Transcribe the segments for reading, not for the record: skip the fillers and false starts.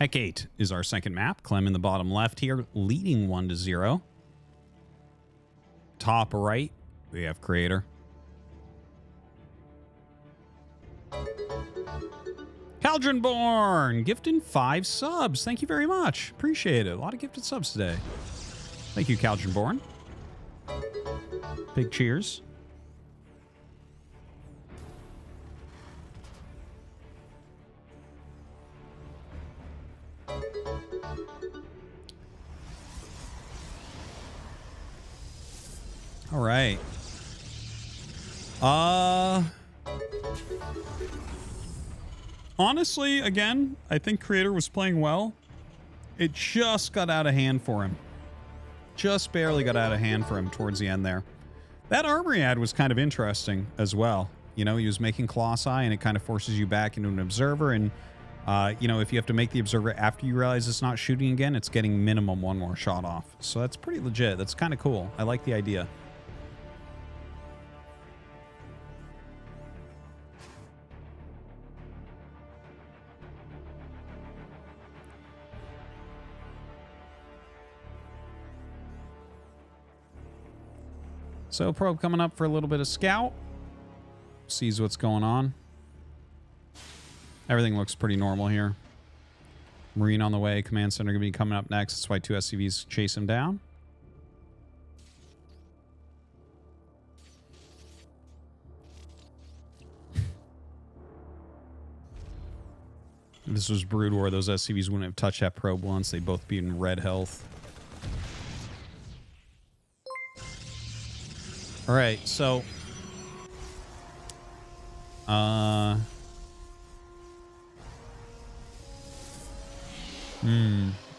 Hecate is our second map. Clem in the bottom left here, leading 1-0. Top right, we have Creator. Caldronborn, gifting 5 subs. Thank you very much. Appreciate it. A lot of gifted subs today. Thank you, Caldronborn. Big cheers. All right. Honestly, again, I think Creator was playing well. It just got out of hand for him. Just barely got out of hand for him towards the end there. That armory ad was kind of interesting as well. You know, he was making Colossi, and it kind of forces you back into an observer. And, you know, if you have to make the observer after you realize it's not shooting again, it's getting minimum 1 more shot off. So that's pretty legit. That's kind of cool. I like the idea. So Probe coming up for a little bit of scout. Sees what's going on. Everything looks pretty normal here. Marine on the way. Command center going to be coming up next. That's why 2 SCVs chase him down. If this was Brood War, those SCVs wouldn't have touched that probe once. They'd both be in red health. All right, so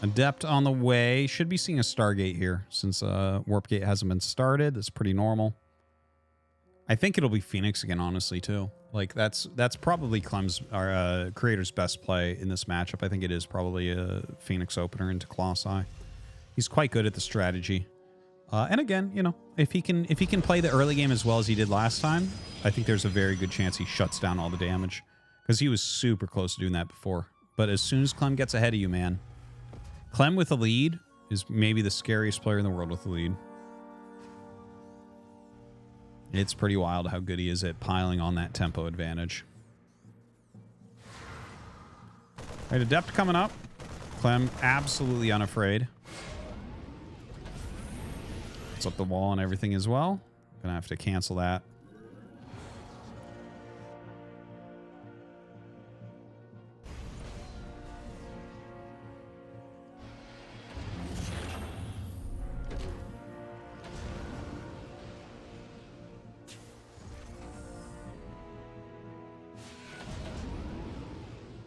Adept on the way. Should be seeing a Stargate here since Warp Gate hasn't been started. That's pretty normal. I think it'll be Phoenix again, honestly, too. Like that's probably Clem's Creator's best play in this matchup. I think it is probably a Phoenix opener into Colossi. He's quite good at the strategy. And again, you know, if he can play the early game as well as he did last time, I think there's a very good chance he shuts down all the damage, because he was super close to doing that before. But as soon as Clem gets ahead of you, man, Clem with a lead is maybe the scariest player in the world with a lead. It's pretty wild how good he is at piling on that tempo advantage. All right, Adept coming up. Clem absolutely unafraid. It's up the wall and everything as well. Gonna have to cancel that.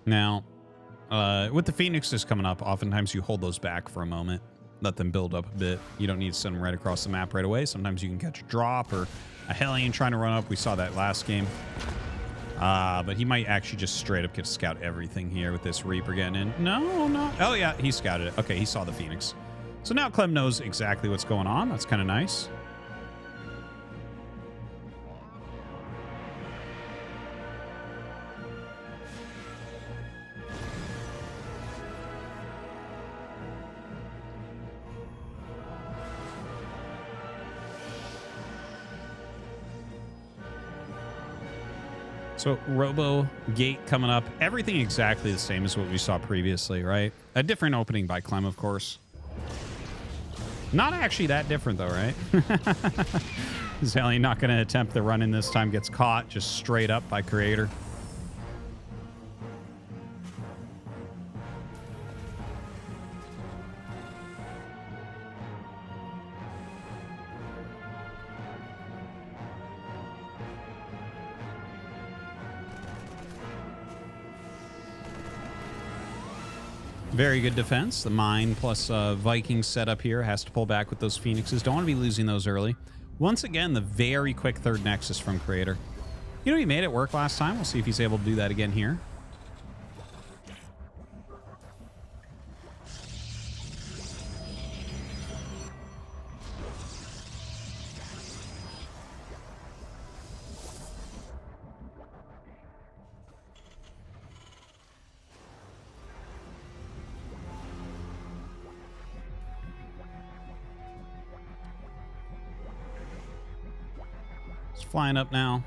Now, with the Phoenixes coming up, oftentimes you hold those back for a moment. Let them build up a bit. You don't need to send them right across the map right away. Sometimes you can catch a drop or a Hellion trying to run up. We saw that last game. But he might actually just straight up get to scout everything here with this Reaper getting in. No, no. Oh, yeah, he scouted it. Okay, he saw the Phoenix. So now Clem knows exactly what's going on. That's kind of nice. So Robo Gate coming up. Everything exactly the same as what we saw previously, right? A different opening by Clem, of course. Not actually that different, though, right? Zelly not going to attempt the run-in this time. Gets caught just straight up by Creator. Very good defense. The mine plus Viking setup here has to pull back with those Phoenixes. Don't want to be losing those early. Once again, the very quick third Nexus from Creator. You know, he made it work last time. We'll see if he's able to do that again here. Flying up now.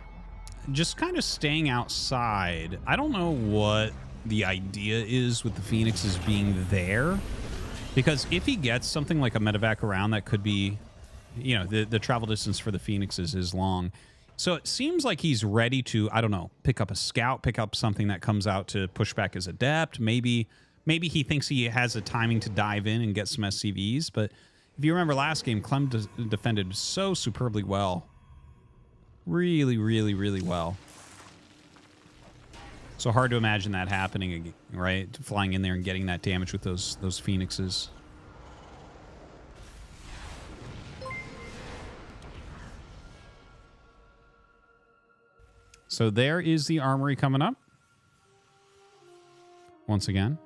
Just kind of staying outside. I don't know what the idea is with the Phoenixes being there. Because if he gets something like a medevac around, that could be, you know, the travel distance for the Phoenixes is long. So it seems like he's ready to, I don't know, pick up a scout, pick up something that comes out to push back his adept. Maybe he thinks he has a timing to dive in and get some SCVs. But if you remember last game, Clem defended so superbly well. Really, really, really well. So hard to imagine that happening, right? Flying in there and getting that damage with those Phoenixes. So there is the armory coming up. Once again,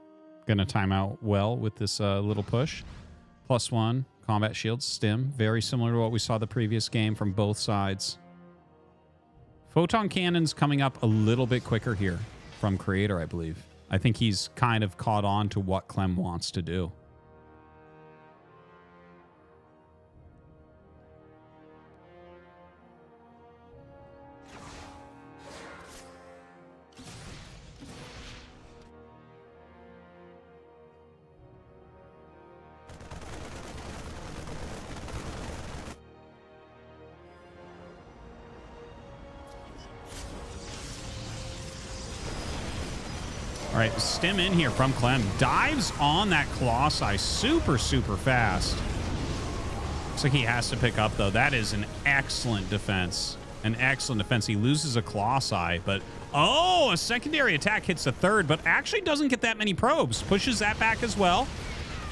going to time out well with this little push. +1 combat shields, stim. Very similar to what we saw the previous game from both sides. Photon cannons coming up a little bit quicker here from Creator, I believe. I think he's kind of caught on to what Clem wants to do. All right, stim in here from Clem. Dives on that Colossi super, super fast. Looks like he has to pick up, though. That is an excellent defense. An excellent defense. He loses a Colossi, but... Oh, a secondary attack hits a third, but actually doesn't get that many probes. Pushes that back as well.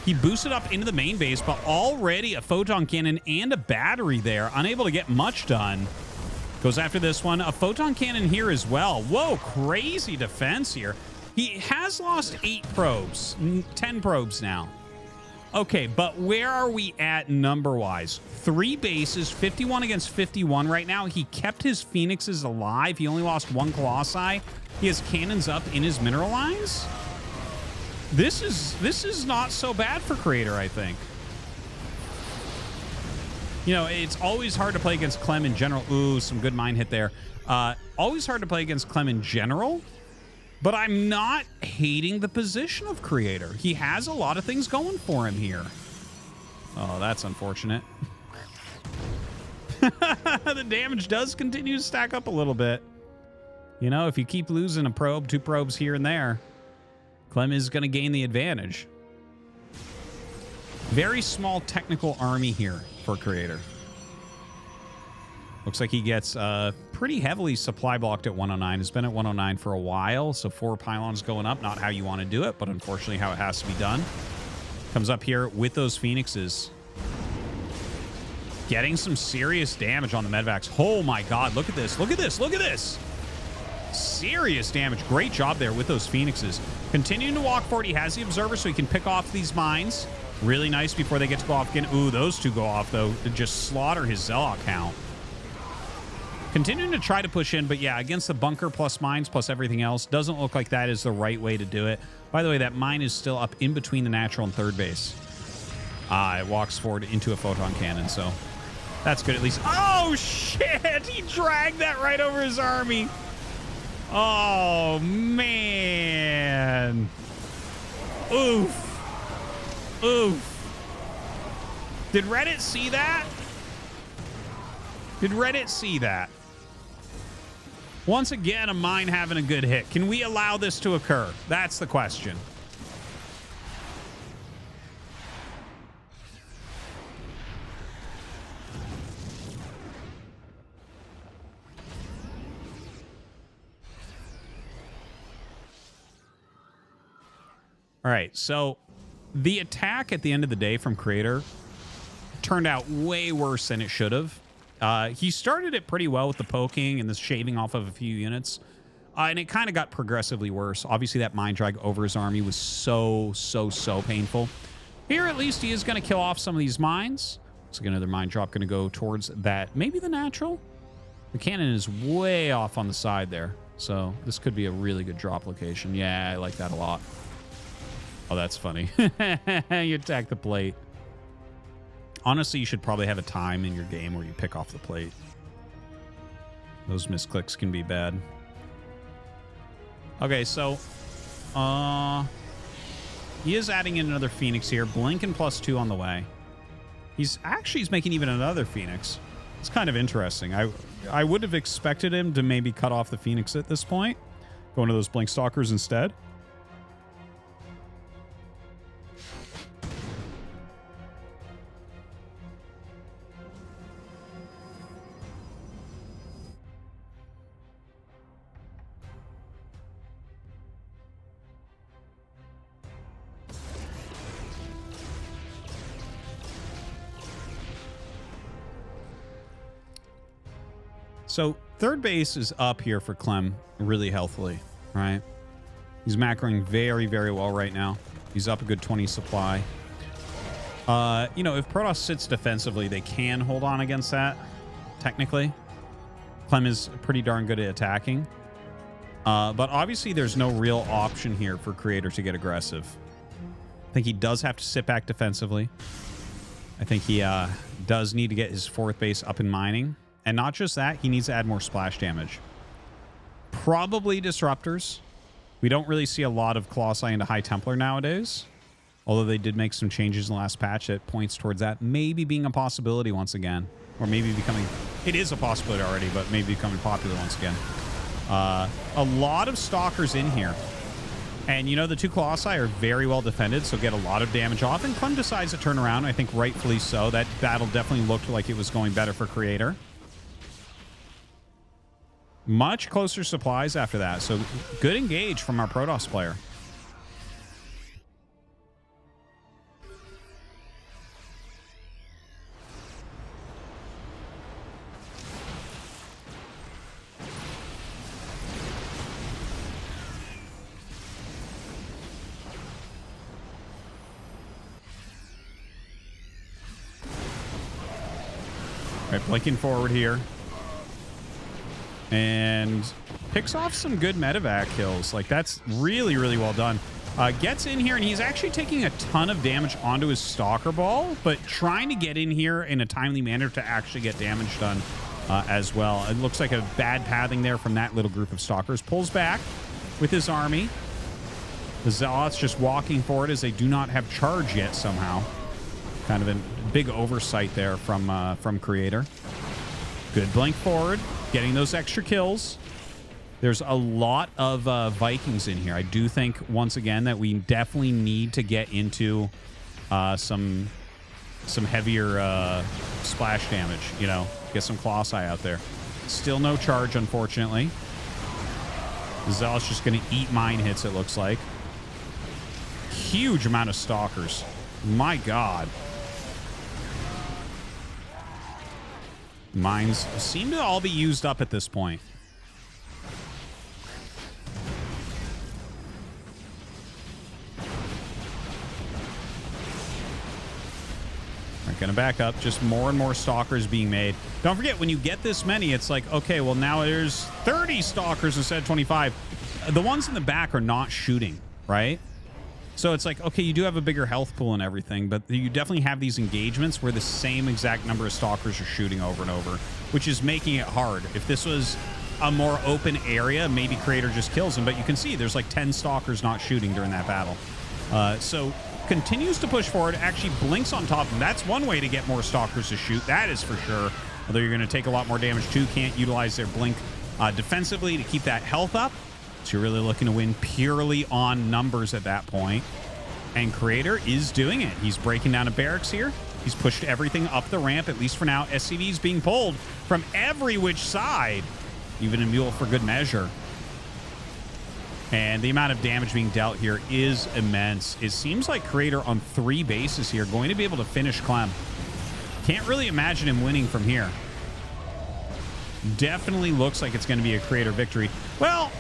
He boosted up into the main base, but already a photon cannon and a battery there. Unable to get much done. Goes after this one. A photon cannon here as well. Whoa, crazy defense here. He has lost 8 probes, 10 probes now. Okay, but where are we at number-wise? 3 bases, 51 against 51 right now. He kept his Phoenixes alive. He only lost 1 Colossi. He has cannons up in his mineral lines. This is not so bad for Creator, I think. You know, it's always hard to play against Clem in general. Ooh, some good mine hit there. Always hard to play against Clem in general. But I'm not hating the position of Creator. He has a lot of things going for him here. Oh, that's unfortunate. The damage does continue to stack up a little bit. You know, if you keep losing a probe, 2 probes here and there, Clem is going to gain the advantage. Very small technical army here for Creator. Looks like he gets pretty heavily supply blocked at 109. Has been at 109 for a while, so 4 pylons going up. Not how you want to do it, but unfortunately how it has to be done. Comes up here with those Phoenixes. Getting some serious damage on the medvacs. Oh my god, look at this. Look at this. Look at this. Serious damage. Great job there with those Phoenixes. Continuing to walk forward. He has the observer so he can pick off these mines. Really nice before they get to go off again. Ooh, those 2 go off, though, to just slaughter his Zealot count. Continuing to try to push in, but yeah, against the bunker plus mines plus everything else, doesn't look like that is the right way to do it. By the way, that mine is still up in between the natural and third base. It walks forward into a photon cannon, so that's good at least. Oh, shit! He dragged that right over his army. Oh, man. Oof. Oof. Did Reddit see that? Did Reddit see that? Once again, a mine having a good hit. Can we allow this to occur? That's the question. All right, so the attack at the end of the day from Creator turned out way worse than it should have. He started it pretty well with the poking and the shaving off of a few units. And it kind of got progressively worse. Obviously, that mine drag over his army was so painful. Here, at least, he is going to kill off some of these mines. Looks like another mine drop going to go towards that. Maybe the natural? The cannon is way off on the side there. So this could be a really good drop location. Yeah, I like that a lot. Oh, that's funny. You attack the plate. Honestly, you should probably have a time in your game where you pick off the plate. Those misclicks can be bad. Okay, so he is adding in another Phoenix here. Blink and +2 on the way. He's making even another Phoenix. It's kind of interesting. I would have expected him to maybe cut off the Phoenix at this point. Go into those Blink Stalkers instead. So third base is up here for Clem really healthily, right? He's macroing very, very well right now. He's up a good 20 supply. You know, if Protoss sits defensively, they can hold on against that, technically. Clem is pretty darn good at attacking. But obviously there's no real option here for Creator to get aggressive. I think he does have to sit back defensively. I think he does need to get his fourth base up in mining. And not just that, he needs to add more splash damage. Probably disruptors. We don't really see a lot of Colossi into High Templar nowadays. Although they did make some changes in the last patch that points towards that maybe being a possibility once again. Or maybe becoming... It is a possibility already, but maybe becoming popular once again. A lot of Stalkers in here. And, you know, the two Colossi are very well defended, so get a lot of damage off. And Clem decides to turn around, I think rightfully so. That battle definitely looked like it was going better for Creator. Much closer supplies after that. So good engage from our Protoss player. All right, blinking forward here. And picks off some good medevac kills. Like, that's really, really well done. Gets in here, and he's actually taking a ton of damage onto his Stalker Ball, but trying to get in here in a timely manner to actually get damage done as well. It looks like a bad pathing there from that little group of Stalkers. Pulls back with his army. The Zealots just walking forward as they do not have charge yet somehow. Kind of a big oversight there from Creator. Good blink forward. Getting those extra kills. There's a lot of Vikings in here. I do think, once again, that we definitely need to get into some heavier splash damage, you know, get some Colossi out there. Still no charge, unfortunately. Zealot's just going to eat mine hits, it looks like. Huge amount of Stalkers. My God. Mines seem to all be used up at this point. We're going to back up. Just more and more Stalkers being made. Don't forget, when you get this many, it's like, okay, well, now there's 30 Stalkers instead of 25. The ones in the back are not shooting, right? So it's like, okay, you do have a bigger health pool and everything, but you definitely have these engagements where the same exact number of Stalkers are shooting over and over, which is making it hard. If this was a more open area, maybe Creator just kills him, but you can see there's like 10 Stalkers not shooting during that battle. So continues to push forward, actually blinks on top of him. That's one way to get more Stalkers to shoot, that is for sure. Although you're going to take a lot more damage too, can't utilize their blink defensively to keep that health up. So you're really looking to win purely on numbers at that point. And Creator is doing it. He's breaking down a barracks here. He's pushed everything up the ramp, at least for now. SCV is being pulled from every which side. Even a mule for good measure. And the amount of damage being dealt here is immense. It seems like Creator on 3 bases here going to be able to finish Clem. Can't really imagine him winning from here. Definitely looks like it's going to be a Creator victory. Well,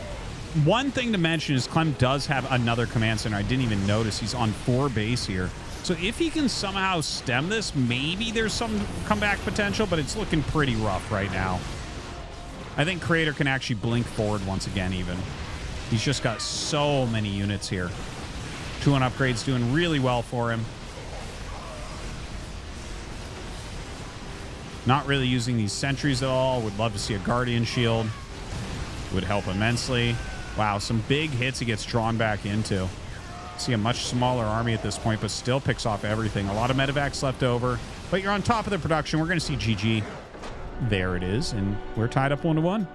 one thing to mention is Clem does have another command center. I didn't even notice. He's on 4 base here. So if he can somehow stem this, maybe there's some comeback potential, but it's looking pretty rough right now. I think Creator can actually blink forward once again even. He's just got so many units here. 2-1 upgrades doing really well for him. Not really using these sentries at all. Would love to see a Guardian Shield. Would help immensely. Wow, some big hits he gets drawn back into. See a much smaller army at this point, but still picks off everything. A lot of medevacs left over, but you're on top of the production. We're going to see GG. There it is, and we're tied up 1-1.